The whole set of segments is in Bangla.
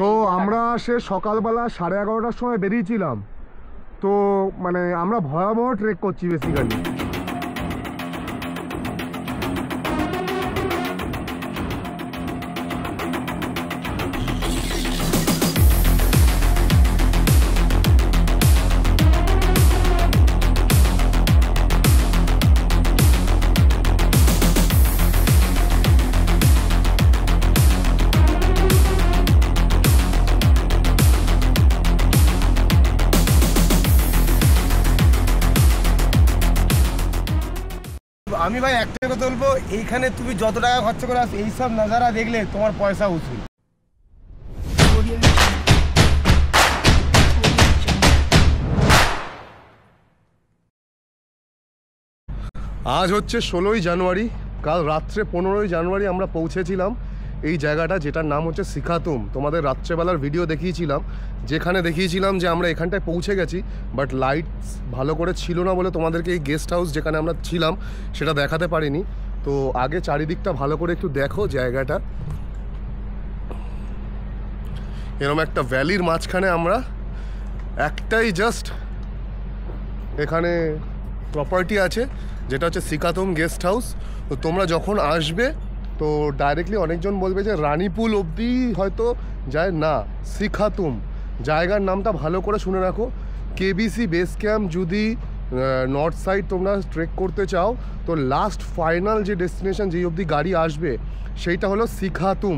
তো আমরা সে সকালবেলা 11:30টার সময় বেরিয়েছিলাম। তো মানে আমরা ভয়াবহ ট্রেক করছি বেসিক্যালি। আমি ভাই একটা কথা বলবো, এইখানে তুমি যত টাকা খরচ করে আসো এইসব নাজারা দেখলে তোমার পয়সা উসুল। আজ হচ্ছে 16ই জানুয়ারি, কাল রাত্রে 15ই জানুয়ারি আমরা পৌঁছেছিলাম এই জায়গাটা, যেটার নাম হচ্ছে সিখাতুম। তোমাদের রাত্রেবেলার ভিডিও দেখিয়েছিলাম, যেখানে দেখিয়েছিলাম যে আমরা এখানটায় পৌঁছে গেছি, বাট লাইটস ভালো করে ছিল না বলে তোমাদেরকে এই গেস্ট হাউস যেখানে আমরা ছিলাম সেটা দেখাতে পারিনি। তো আগে চারিদিকটা ভালো করে একটু দেখো জায়গাটা। এরকম একটা ভ্যালির মাঝখানে আমরা, একটাই জাস্ট এখানে প্রপার্টি আছে যেটা হচ্ছে সিখাতুম গেস্ট হাউস। তো তোমরা যখন আসবে তো ডাইরেক্টলি অনেকজন বলবে যে রানীপুল অবধি হয়তো যায় না, সিখাতুম জায়গার নামটা ভালো করে শুনে রাখো। কেবিসি বেস ক্যাম্প যদি নর্থ সাইড তোমরা ট্রেক করতে চাও তো লাস্ট ফাইনাল যে ডেস্টিনেশন যেই অবধি গাড়ি আসবে সেইটা হলো সিখাতুম।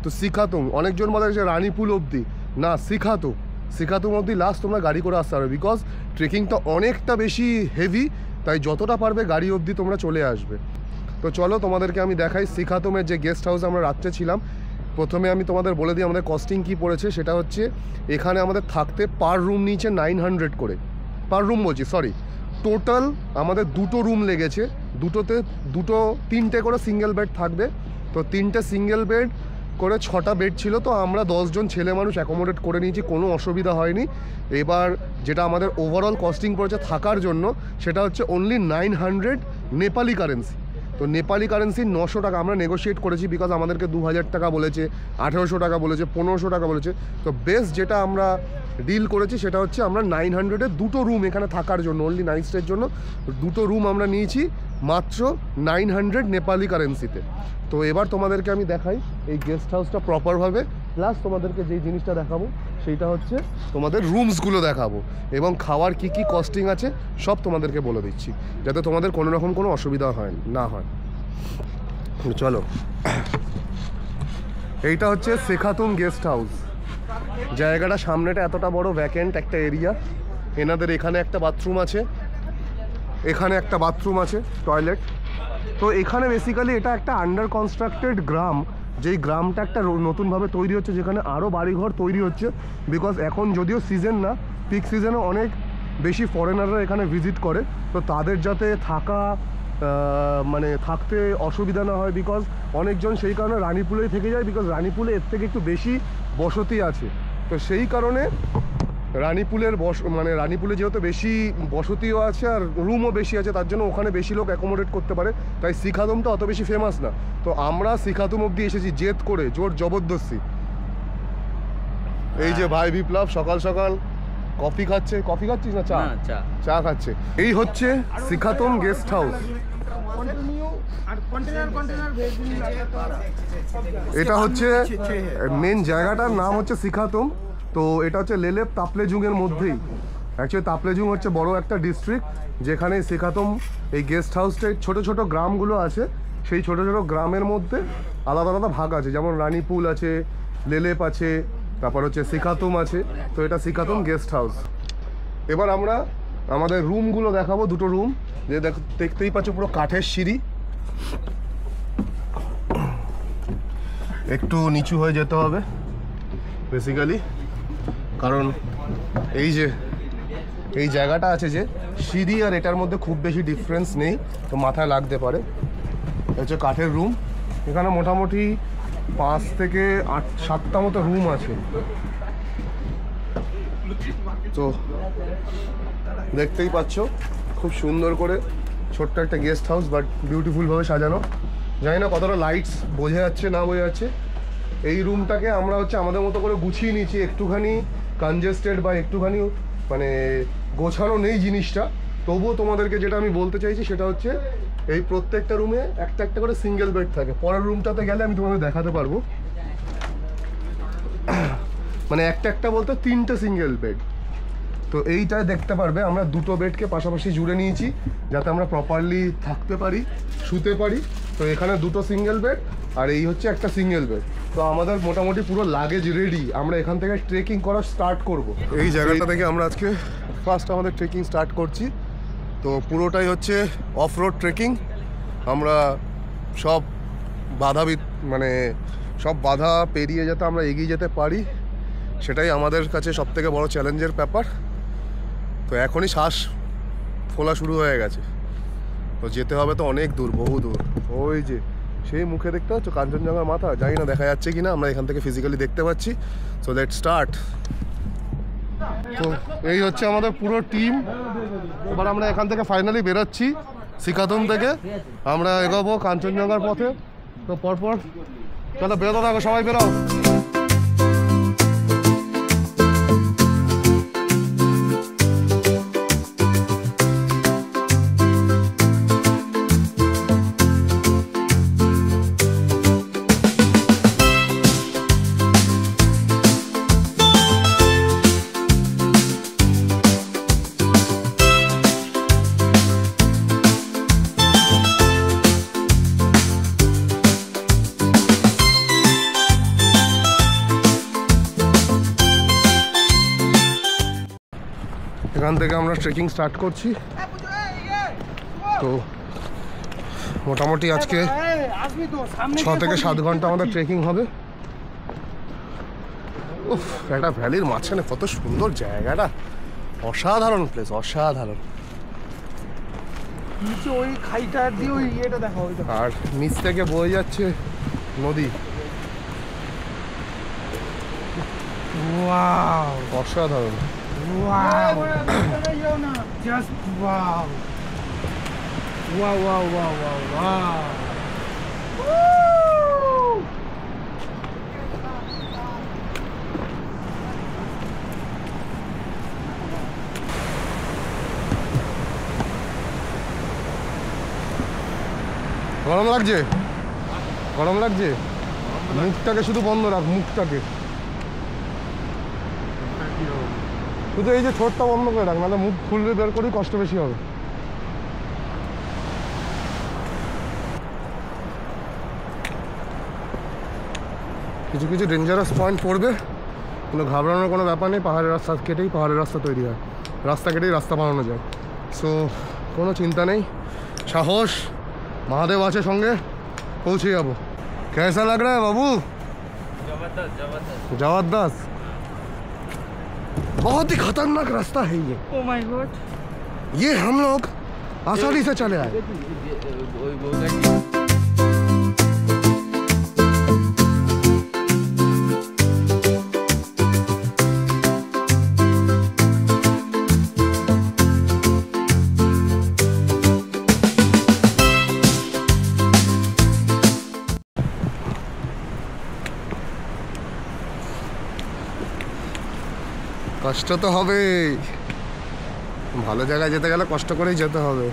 তো সিখাতুম অনেকজন বলে যে রানীপুল অবধি, না, সিখাতুম অবধি লাস্ট তোমরা গাড়ি করে আসতে পারবে, বিকজ ট্রেকিংটা অনেকটা বেশি হেভি, তাই যতটা পারবে গাড়ি অবধি তোমরা চলে আসবে। তো চলো তোমাদেরকে আমি দেখাই সিখাতুমের যে গেস্ট হাউসে আমরা রাত্রে ছিলাম। প্রথমে আমি তোমাদের বলে দিই আমাদের কস্টিং কি পড়েছে। সেটা হচ্ছে এখানে আমাদের থাকতে পার রুম নিচে 900 করে, পার রুম বলছি, সরি, টোটাল আমাদের দুটো রুম লেগেছে। দুটোতে তিনটে করে সিঙ্গেল বেড থাকবে। তো তিনটে সিঙ্গেল বেড করে 6টা বেড ছিল। তো আমরা 10 জন ছেলে মানুষ অ্যাকোমোডেট করে নিয়েছি, কোনো অসুবিধা হয়নি। এবার যেটা আমাদের ওভারঅল কস্টিং পড়েছে থাকার জন্য সেটা হচ্ছে অনলি 900 নেপালি কারেন্সি। তো নেপালি কারেন্সি 900 টাকা আমরা নেগোশিয়েট করেছি, বিকজ আমাদেরকে 2000 টাকা বলেছে, 1800 টাকা বলেছে, 1500 টাকা বলেছে। তো বেস্ট যেটা আমরা ডিল করেছি সেটা হচ্ছে আমরা 900-এ দুটো রুম এখানে থাকার জন্য, অনলি নাইট স্টের জন্য দুটো রুম আমরা নিয়েছি মাত্র 900 নেপালি কারেন্সিতে। তো এবার তোমাদেরকে আমি দেখাই এই গেস্ট হাউসটা প্রপারভাবে, প্লাস তোমাদেরকে যেই জিনিসটা দেখাবো সেইটা হচ্ছে তোমাদের রুমসগুলো দেখাবো, এবং খাওয়ার কি কি কস্টিং আছে সব তোমাদেরকে বলে দিচ্ছি, যাতে তোমাদের কোনো রকম কোনো অসুবিধা না হয়। চলো, এইটা হচ্ছে সিখাতুম গেস্ট হাউস। জায়গাটা সামনেটা এতটা বড় ভ্যাকেন্ট একটা এরিয়া। এনাদের এখানে একটা বাথরুম আছে, এখানে একটা বাথরুম আছে, টয়লেট। তো এখানে বেসিক্যালি এটা একটা আন্ডার কনস্ট্রাক্টেড গ্রাম, যেই গ্রামটা একটা নতুনভাবে তৈরি হচ্ছে, যেখানে আরও বাড়িঘর তৈরি হচ্ছে। বিকজ এখন যদিও সিজন না, পিক সিজনে অনেক বেশি ফরেনাররা এখানে ভিজিট করে, তো তাদের যাতে থাকতে অসুবিধা না হয়, বিকজ অনেকজন সেই কারণে রানীপুলেই থেকে যায়, বিকজ রানীপুলে এর থেকে একটু বেশি বসতি আছে। তো সেই কারণে রানীপুলে যেহেতু বেশি বসতিও আছে আর রুমও বেশি আছে, তার জন্য ওখানে বেশি লোক অ্যাকোমোডেট করতে পারে। তাই সিখাতুমটা অত বেশি ফেমাস না। তো আমরা সিখাতুম অবধি এসেছি জেদ করে, জোর জবরদস্তি। এই যে ভাই বিপ্লব সকাল সকাল কফি খাচ্ছিস না চা খাচ্ছে। এই হচ্ছে সিখাতুম গেস্ট হাউস। এটা হচ্ছে মেন জায়গাটার নাম হচ্ছে সিখাতুম। তো এটা হচ্ছে লেলেপ তাপলেজুংয়ের মধ্যেই। অ্যাকচুয়ালি তাপলেজুং হচ্ছে বড় একটা ডিস্ট্রিক্ট, যেখানে সিখাতুম এই গেস্ট হাউসটায় ছোট ছোট গ্রামগুলো আছে। সেই ছোট ছোট গ্রামের মধ্যে আলাদা আলাদা ভাগ আছে, যেমন রানীপুল আছে, লেলেপ আছে, তারপর হচ্ছে সিখাতুম আছে। তো এটা সিখাতুম গেস্ট হাউস। এবার আমরা আমাদের রুমগুলো দেখাবো, দুটো রুম, যে দেখতেই পাচ্ছ পুরো কাঠের সিঁড়ি। একটু নিচু হয়ে যেতে হবে বেসিক্যালি, কারণ এই জায়গাটা আছে যে সিঁড়ি আর এটার মধ্যে খুব বেশি ডিফারেন্স নেই, তো মাথায় লাগতে পারে। হচ্ছে কাঠের রুম। এখানে মোটামুটি 5 থেকে 7টা মতো রুম আছে। তো দেখতেই পাচ্ছ খুব সুন্দর করে ছোট্ট একটা গেস্ট হাউস, বাট বিউটিফুলভাবে সাজানো। জানি না কতটা লাইটস বোঝা যাচ্ছে না বোঝা যাচ্ছে, এই রুমটাকে আমরা হচ্ছে আমাদের মতো করে গুছিয়ে নিয়েছি, একটুখানি কনজেস্টেড বা একটুখানি মানে গোছানো নেই জিনিসটা। তবুও তোমাদেরকে যেটা আমি বলতে চাইছি সেটা হচ্ছে এই প্রত্যেকটা রুমে একটা একটা করে সিঙ্গেল বেড থাকে। পরের রুমটাতে গেলে আমি তোমাদের দেখাতে পারবো, মানে একটা একটা বলতে 3টে সিঙ্গেল বেড। তো এইটায় দেখতে পারবে আমরা 2টো বেডকে পাশাপাশি জুড়ে নিয়েছি যাতে আমরা প্রপারলি থাকতে পারি, শুতে পারি। তো এখানে 2টো সিঙ্গেল বেড আর এই হচ্ছে একটা সিঙ্গেল বেড। তো আমাদের মোটামুটি পুরো লাগেজ রেডি, আমরা এখান থেকে ট্রেকিং করা স্টার্ট করব। এই জায়গাটা থেকে আমরা আজকে ফার্স্ট আমাদের ট্রেকিং স্টার্ট করছি। তো পুরোটাই হচ্ছে অফ রোড ট্রেকিং। আমরা সব মানে সব বাধা পেরিয়ে যাতে আমরা এগিয়ে যেতে পারি, সেটাই আমাদের কাছে সবথেকে বড় চ্যালেঞ্জের ব্যাপার। তো এখনই শ্বাস ফোলা শুরু হয়ে গেছে। তো যেতে হবে তো অনেক দূর, বহু দূর। ওই যে সেই মুখে দেখতে পাচ্ছ কাঞ্চনজঙ্ঘার মাথা, জানি না দেখা যাচ্ছে কি না, আমরা এখান থেকে ফিজিক্যালি দেখতে পাচ্ছি। So let's start. তো এই হচ্ছে আমাদের পুরো টিম। এবার আমরা এখান থেকে ফাইনালি বেরোচ্ছি সিকাতম থেকে, আমরা এগোবো কাঞ্চনজঙ্ঘার পথে। তো পরপর চলো বেরোতে থাকো, সবাই বেরো। এখান থেকে আমরা ট্রেকিং স্টার্ট করছি। তো মোটামুটি আজকে 6 থেকে 7 ঘন্টা আমাদের ট্রেকিং হবে। উফ, একটা ভ্যালির মাঝখানে কত সুন্দর জায়গাটা, অসাধারণ প্লেস, অসাধারণ। ওই খাইটা দিয়ে ওই ইয়েটা দেখো, আর নিচ থেকে বয়ে যাচ্ছে নদী। ওয়াও, অসাধারণ। wow, just wow, wow, wow, wow, wow, wow. Woo! গরম লাগছে, গরম লাগছে। মুখটাকে শুধু বন্ধ রাখ, মুখটাকে শুধু, এই যে ঠোঁটটা বন্ধ করে রাখ, নাহলে মুখ খুললে বের করি কষ্ট বেশি হবে। কিছু কিছু ডেঞ্জারাস পয়েন্ট পড়বে, কোনো ঘাবড়ানোর কোনো ব্যাপার নেই। পাহাড়ের রাস্তা কেটেই পাহাড়ের রাস্তা তৈরি হয়, রাস্তা কেটেই রাস্তা বানানো যায়। সো কোনো চিন্তা নেই, সাহস, মহাদেব আছে সঙ্গে, পৌঁছে যাবো। कैसा लग रहा है बाबू? जबरदस्त। बहुत ही खतरनाक रास्ता है ये। Oh my God! ये हम लोग आसानी से चले आए। কষ্ট তো হবে, ভালো জায়গায় যেতে গেলে কষ্ট করেই যেতে হবে।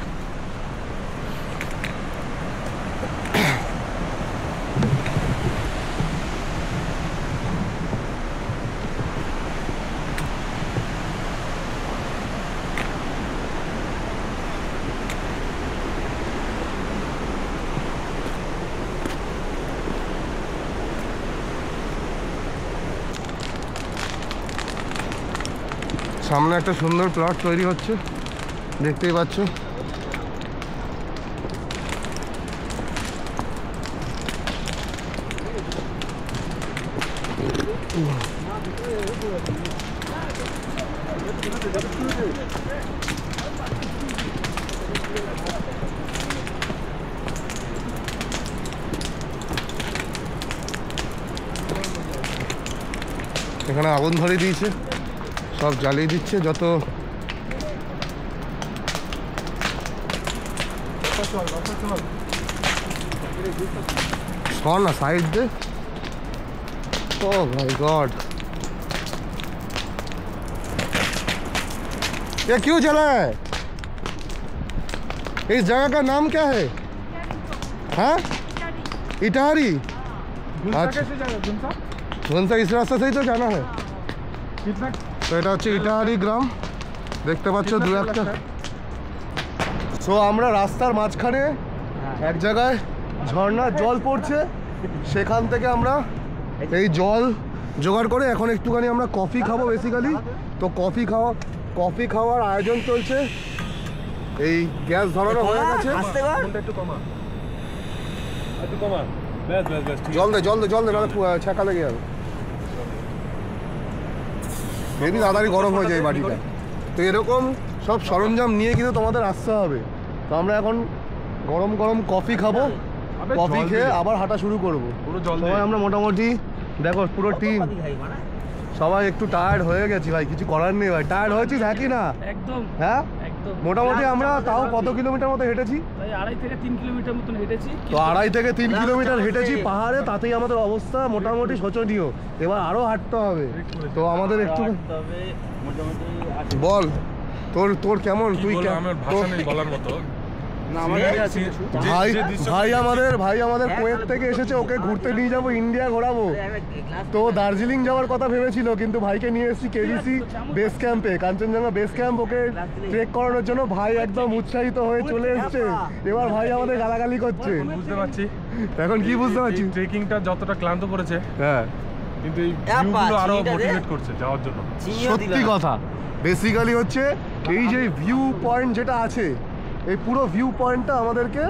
সামনে একটা সুন্দর প্লট তৈরি হচ্ছে, দেখতেই পাচ্ছ। এখানে আগুন ধরে দিয়েছে, সব জ্বালিয়ে দিচ্ছে। যত সর না সাইড দে, ओह माय गॉड, ये क्यों जला है? इस जगह का नाम क्या है? हाँ, इटारी। अच्छा, झुनसा इस रास्ते से ही तो जाना है। তো এটা হচ্ছে ইটাহারি গ্রাম, দেখতে পাচ্ছ দু একটা। সো আমরা রাস্তার মাঝখানে এক জায়গায় ঝর্ণার জল পড়ছে, সেখান থেকে আমরা এই জল জোগাড় করে এখন একটুখানি আমরা কফি খাবো বেসিক্যালি। তো কফি খাওয়ার আয়োজন চলছে। এই গ্যাস ধরানো হয়ে গেছে। জল দে নাহলে ছ্যাঁকা লেগে যাবে। বেবি তাড়াতাড়ি গরম হয়ে যায় বাটিটা। তো এরকম সব সরঞ্জাম নিয়ে কিন্তু তোমাদের আসতে হবে। তো আমরা এখন গরম গরম কফি খাবো, কফি খেয়ে আবার হাঁটা শুরু করবো। সবাই আমরা মোটামুটি দেখো পুরো টিম সবাই একটু টায়ার্ড হয়ে গেছি ভাই, কিছু করার নেই ভাই। টায়ার্ড হয়েছিস নাকি না? একদম। হ্যাঁ, মোটামুটি আমরা তাও কত কিলোমিটার মতো হেঁটেছি? 2.5 থেকে 3 কিলোমিটার মতন হেঁটেছি। তো 2.5 থেকে 3 কিলোমিটার হেঁটেছি পাহাড়ে, তাতেই আমাদের অবস্থা মোটামুটি শোচনীয়। এবার আরো হাঁটতে হবে। তো আমাদের একটু বল তোর কেমন, তুই আমার ভাষা নেই বলার মতো। ভাই আমাদের কুয়েত থেকে এসেছে, ওকে ঘুরতে নিয়ে যাবো, ইন্ডিয়া ঘোরাবো। তো দার্জিলিং যাওয়ার কথা ভেবেছিল, কিন্তু ভাইকে নিয়ে এসেছি কেবিসি বেস ক্যাম্পে, কাঞ্চনজঙ্ঘা বেস ক্যাম্প, ওকে ট্রেক করানোর জন্য। ভাই একদম উৎসাহিত হয়ে চলে এসছে। এবার ভাই আমাদের গালাগালি করছে। বুঝতে পারছি এখন কি বুঝতে পারছি? ট্রেকিংটা যতটা ক্লান্ত করেছে, হ্যাঁ, কিন্তু এই ভিউগুলো আরো মোটিভেট করছে যাওয়ার জন্য। সত্যি কথা, বেসিক্যালি হচ্ছে এই যে ভিউ পয়েন্ট যেটা আছে, এই পুরো ভিউ পয়েন্টটা আমাদেরকে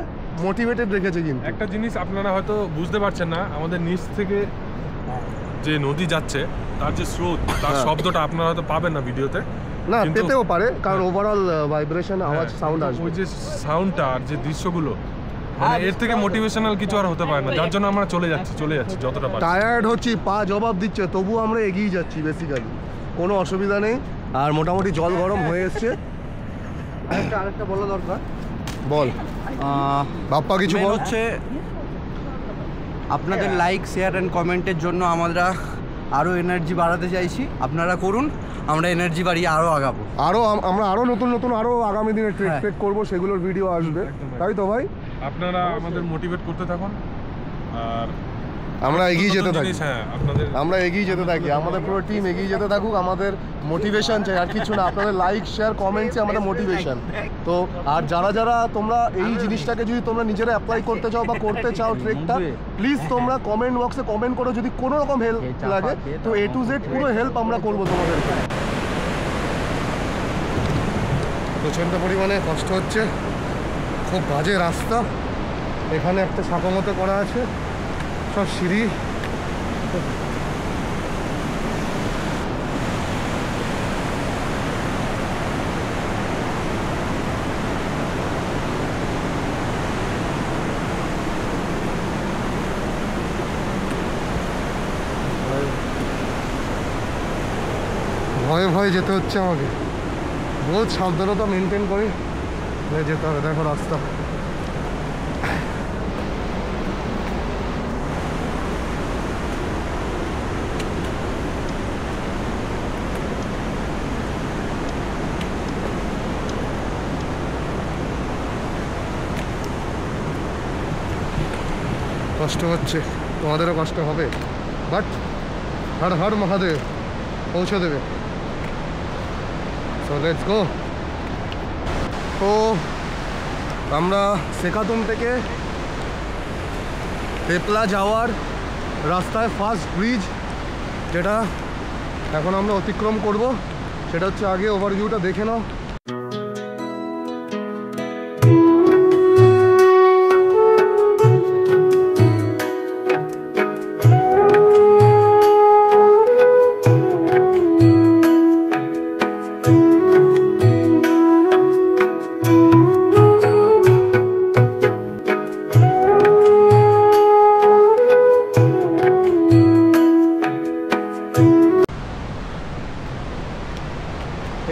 মোটিভেটেড রেখেছে। কিন্তু একটা জিনিস আপনারা হয়তো বুঝতে পারছেন না, আমাদের নিচ থেকে যে নদী যাচ্ছে তার যে স্রোত, তার শব্দটা আপনারা হয়তো পাবেন না ভিডিওতে, না পেতেও পারে, কারণ ওভারঅল ভাইব্রেশন, আওয়াজ, সাউন্ড আসবে। ওই যে সাউন্ডটা আর যে দৃশ্যগুলো, মানে এর থেকে মোটিভেশনাল কিছু আর হতে পারে না, যার জন্য আমরা চলে যাচ্ছি যতটা পারি। টায়ার্ড হচ্ছি, পা জবাব দিচ্ছে, তবু আমরা এগিয়ে যাচ্ছি বেসিক্যালি, কোনো অসুবিধা নেই। আর মোটামুটি জল গরম হয়ে এসছে। আরেকটা বলা দরকার, বল বাপ্পা কিছু বল। হচ্ছে আপনাদের লাইক, শেয়ার অ্যান্ড কমেন্টের জন্য আমরা আরও এনার্জি বাড়াতে চাইছি। আপনারা করুন, আমরা এনার্জি বাড়িয়ে আরও আগাবো। আমরা আরও নতুন আরও আগামী দিনে ট্রেক করবো, সেগুলোর ভিডিও আসবে, তাই তো ভাই? আপনারা আমাদের মোটিভেট করতে থাকুন, আর আমরা এগিয়ে যেতে থাকি। হ্যাঁ, আমাদের পুরো টিম এগিয়ে যেতে থাকুক। আমাদের মোটিভেশন চাই, আর কিছু না। আপনাদের লাইক, শেয়ার, কমেন্টসে আমাদের মোটিভেশন। তো আর যারা তোমরা এই জিনিসটাকে যদি তোমরা নিজেরা অ্যাপ্লাই করতে চাও বা করতে চাও ট্রেকটা, প্লিজ তোমরা কমেন্ট বক্সে কমেন্ট করো। যদি কোনো রকম হেল্প লাগে তো A to Z পুরো হেল্প আমরা করবো তোমাদেরকে। প্রচণ্ড পরিমাণে কষ্ট হচ্ছে, খুব বাজে রাস্তা। এখানে একটা শাখা মতো করা আছে, সব সিঁড়ি। ভয়ে যেতে হচ্ছে আমাকে, বহুত সাবধানতা মেনটেন করে যেতে হবে। দেখো রাস্তা, কষ্ট হচ্ছে, তোমাদেরও কষ্ট হবে, বাট হর মহাদেব পৌঁছে দেবে। So let's go. তো আমরা সেকাতুম থেকে তেপলা যাওয়ার রাস্তায় ফার্স্ট ব্রিজ যেটা এখন আমরা অতিক্রম করব, সেটা হচ্ছে, আগে ওভারভিউটা দেখে নাও।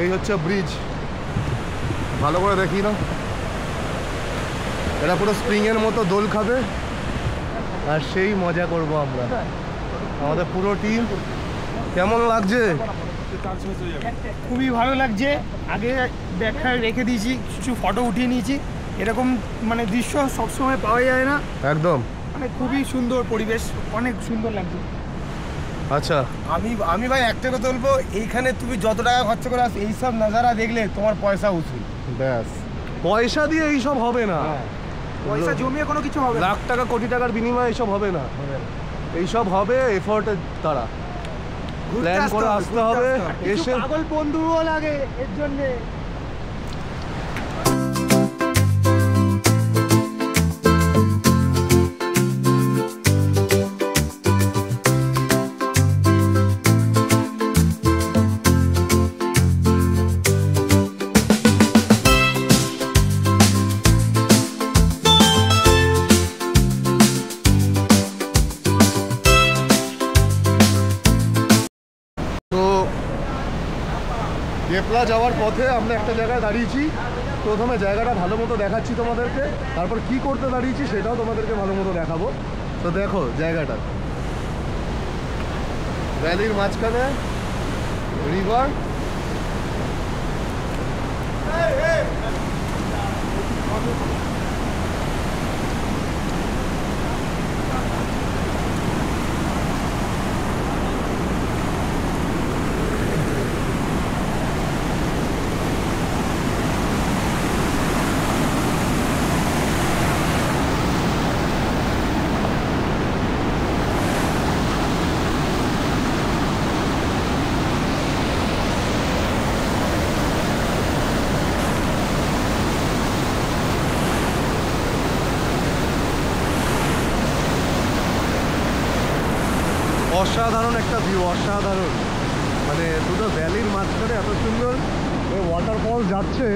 এই হচ্ছে ব্রিজ, ভালো করে দেখি না, এটা পুরো স্প্রিংয়ের মতো দোল খাবে আর সেই মজা করব আমরা। আমাদের পুরো টিম। কেমন লাগছে? খুবই ভালো লাগছে। আগে ব্যাখ্যায় রেখে দিয়েছি, কিছু ফটো উঠিয়ে নিয়েছি। এরকম মানে দৃশ্য সবসময় পাওয়া যায় না, একদম। মানে খুবই সুন্দর পরিবেশ, অনেক সুন্দর লাগছে। আচ্ছা, আমি ভাই একটা কথা বলবো, এইখানে তুমি যত টাকা খরচা করে আসো এইসব নাজারা দেখলে তোমার পয়সা উসুল। ব্যাস, পয়সা দিয়ে এইসব হবে না। পয়সা জমিয়ে কোনো কিছু হবে না। লাখ টাকা কোটি টাকার বিনিময়ে এইসব হবে না। এইসব হবে এফোর্টের দ্বারা। প্ল্যান করে আসতে হবে, এসে পাগল বন্ধুও লাগে এর জন্যে। কেপলা যাওয়ার পথে আমরা একটা জায়গায় দাঁড়িয়েছি। প্রথমে জায়গাটা ভালো মতো দেখাচ্ছি তোমাদেরকে, তারপর কি করতে দাঁড়িয়েছি সেটাও তোমাদেরকে ভালো মতো দেখাবো। তো দেখো জায়গাটা, ভ্যালির মাঝখানে রিভার, অসাধারণ একটা ভিউ, অসাধারণ। মানে দুটো ভ্যালির মাঝখানে এত সুন্দর ওয়াটারফল যাচ্ছে।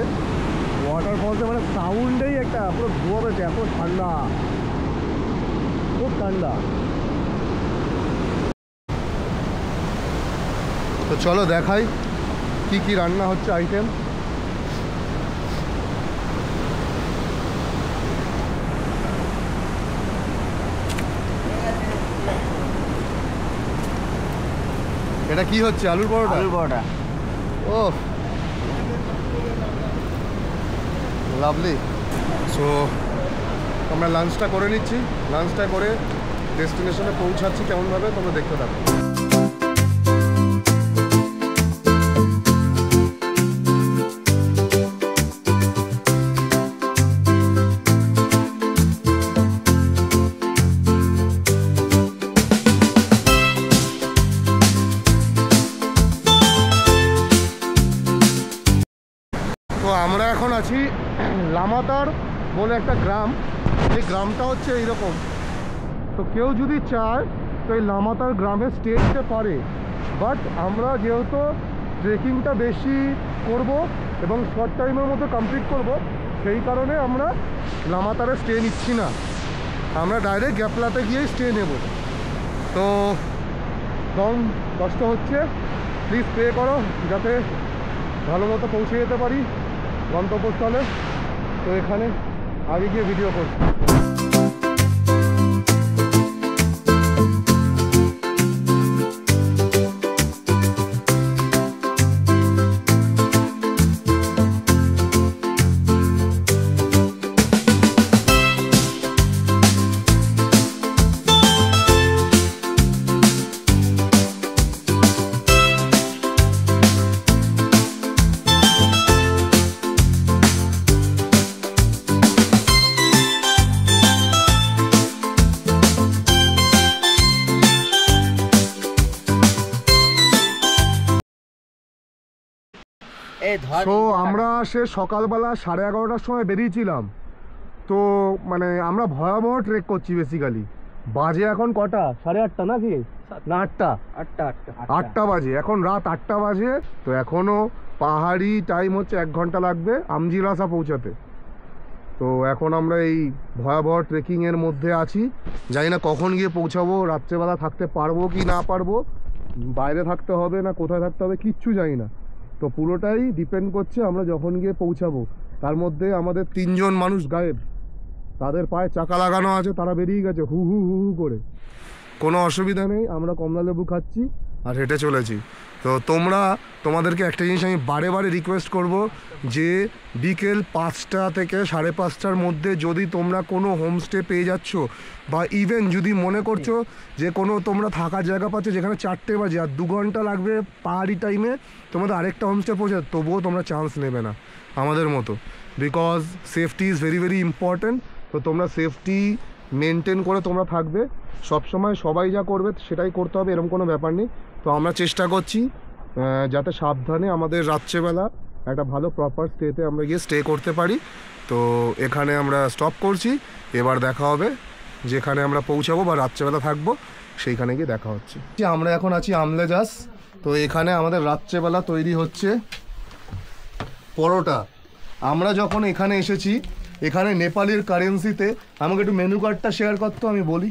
ওয়াটারফলসে মানে সাউন্ডেই একটা পুরো ধোয়া পেয়েছে, এত ঠান্ডা, খুব ঠান্ডা। তো চলো দেখাই কি কি রান্না হচ্ছে আইটেম। এটা কি হচ্ছে? আলুর পরোটা? আলুর পরোটা। ও লাভলি। সো আমরা লাঞ্চটা করে নিচ্ছি, লাঞ্চটা করে ডেস্টিনেশনে পৌঁছাচ্ছি কেমনভাবে তোমরা দেখতে থাকো। তো আমরা এখন আছি লামাতার বলে একটা গ্রাম। এই গ্রামটা হচ্ছে এইরকম। তো কেউ যদি চায় তো এই লামাতার গ্রামে স্টে নিতে পারে, বাট আমরা যেহেতু ট্রেকিংটা বেশি করব এবং শর্ট টাইমের মধ্যে কমপ্লিট করব, সেই কারণে আমরা লামাতারে স্টে নিচ্ছি না, আমরা ডাইরেক্ট গ্যাপলাতে গিয়েই স্টে নেব। তো কম কষ্ট হচ্ছে, প্লিজ পে করো যাতে ভালো মতো পৌঁছে যেতে পারি গন্তব্যস্থলে। তো এখানে আগে গিয়ে ভিডিও করছি। তো আমরা সে সকালবেলা 11:30টার সময় বেরিয়েছিলাম। তো মানে আমরা ভয়াবহ ট্রেক করছি বেসিক্যালি। বাজে এখন কটা? 8:30 নাকি না 8টা? 8টা বাজে, এখন রাত 8টা বাজে। তো এখনও পাহাড়ি টাইম হচ্ছে 1 ঘন্টা লাগবে আমজিরাসা পৌঁছাতে। তো এখন আমরা এই ভয়াবহ ট্রেকিংয়ের মধ্যে আছি, জানি না কখন গিয়ে পৌঁছাবো, রাত্রেবেলা থাকতে পারবো কি না পারবো, বাইরে থাকতে হবে না কোথায় থাকতে হবে কিচ্ছু জানি না। তো পুরোটাই ডিপেন্ড করছে আমরা যখন গিয়ে পৌঁছাবো। তার মধ্যে আমাদের 3 জন মানুষ গায়েব, তাদের পায়ে চাকা লাগানো আছে, তারা বেরিয়ে গেছে হু হু হু হু করে। কোনো অসুবিধা নেই, আমরা কমলা লেবু খাচ্ছি আর হেঁটে চলেছি। তো তোমাদেরকে একটা জিনিস আমি বারে বারে রিকোয়েস্ট করব যে বিকেল 5টা থেকে 5:30টার মধ্যে যদি তোমরা কোনো হোমস্টে পেয়ে যাচ্ছ বা ইভেন যদি মনে করছো যে কোনো তোমরা থাকার জায়গা পাচ্ছ যেখানে 4টে বাজে আর 2 ঘন্টা লাগবে পাহাড়ি টাইমে তোমাদের আরেকটা হোমস্টে পৌঁছে, তবুও তোমরা চান্স নেবে না আমাদের মতো, because safety is very very important. তো তোমরা সেফটি মেনটেন করে তোমরা থাকবে সবসময়, সবাই যা করবে সেটাই করতে হবে, এরকম কোনো ব্যাপার নেই। তো আমরা চেষ্টা করছি যাতে সাবধানে আমাদের রাত্রেবেলা একটা ভালো প্রপার স্টেতে আমরা গিয়ে স্টে করতে পারি। তো এখানে আমরা স্টপ করছি, এবার দেখা হবে যেখানে আমরা পৌঁছাবো বা রাত্রেবেলা থাকবো সেইখানে গিয়ে দেখা হচ্ছে। আমরা এখন আছি আমলেজাস। তো এখানে আমাদের রাত্রেবেলা তৈরি হচ্ছে পরোটা। আমরা যখন এখানে এসেছি, এখানে নেপালের কারেন্সিতে, আমাকে একটু মেনু কার্ডটা শেয়ার করতো, আমি বলি।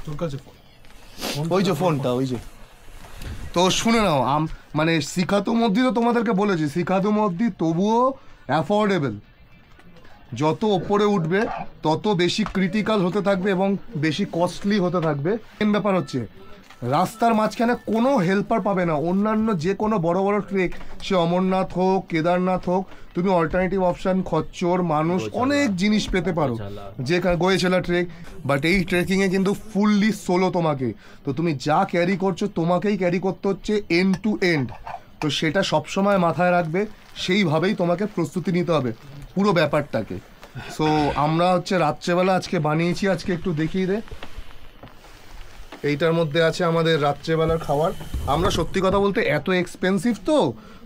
তোর কাছে ওই যে ফোনটা, ওই যে। তো শুনে নাও, মানে শিখাতু মধ্যে তো তোমাদেরকে বলেছি, শিখাতু মধ্যে তবুও অ্যাফোর্ডেবল। যত ওপরে উঠবে তত বেশি ক্রিটিক্যাল হতে থাকবে এবং বেশি কস্টলি হতে থাকবে। মেন ব্যাপার হচ্ছে রাস্তার মাঝখানে কোনো হেল্পার পাবে না। অন্যান্য যে কোনো বড় বড় ট্রেক, সে অমরনাথ হোক, কেদারনাথ হোক, তুমি অল্টারনেটিভ অপশান, খচ্চর, মানুষ, অনেক জিনিস পেতে পারো, যে গোয়েছেলা ট্রেক। বাট এই ট্রেকিংয়ে কিন্তু ফুললি সোলো তোমাকে, তো তুমি যা ক্যারি করছো তোমাকেই ক্যারি করতে হচ্ছে এন্ড টু এন্ড। তো সেটা সবসময় মাথায় রাখবে, সেইভাবেই তোমাকে প্রস্তুতি নিতে হবে পুরো ব্যাপারটাকে। সো আমরা হচ্ছে রাত্রেবেলা আজকে বানিয়েছি, আজকে একটু দেখিয়ে দে। এইটার মধ্যে আছে আমাদের রাত্রেবেলার খাবার। আমরা সত্যি কথা বলতে এত এক্সপেন্সিভ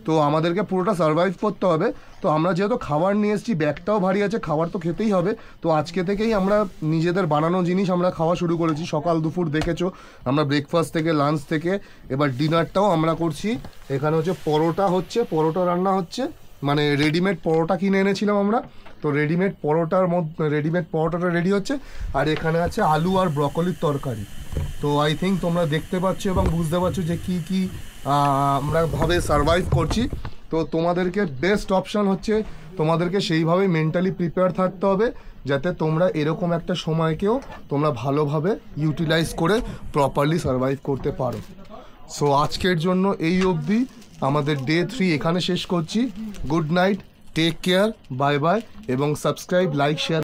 তো আমাদেরকে পুরোটা সার্ভাইভ করতে হবে। তো আমরা যেহেতু খাবার নিয়ে এসেছি, ব্যাগটাও ভারী আছে, খাবার তো খেতেই হবে। তো আজকে থেকেই আমরা নিজেদের বানানো জিনিস আমরা খাওয়া শুরু করেছি। সকাল দুপুর দেখেছো আমরা, ব্রেকফাস্ট থেকে লাঞ্চ থেকে এবার ডিনারটাও আমরা করছি। এখানে হচ্ছে পরোটা রান্না হচ্ছে, মানে রেডিমেড পরোটা কিনে এনেছিলাম আমরা। তো রেডিমেড পরোটাটা রেডি হচ্ছে। আর এখানে আছে আলু আর ব্রকলির তরকারি। তো আই থিঙ্ক তোমরা দেখতে পাচ্ছ এবং বুঝতে পারছো যে কি কি আমরা ভাবে সারভাইভ করছি। তো তোমাদেরকে বেস্ট অপশান হচ্ছে তোমাদেরকে সেইভাবে মেন্টালি প্রিপেয়ার থাকতে হবে, যাতে তোমরা এরকম একটা সময়কেও তোমরা ভালোভাবে ইউটিলাইজ করে প্রপারলি সারভাইভ করতে পারো। সো আজকের জন্য এই অবধি, আমাদের ডে 3 এখানে শেষ করছি। Good night, take care, bye bye, এবং সাবস্ক্রাইব, লাইক, শেয়ার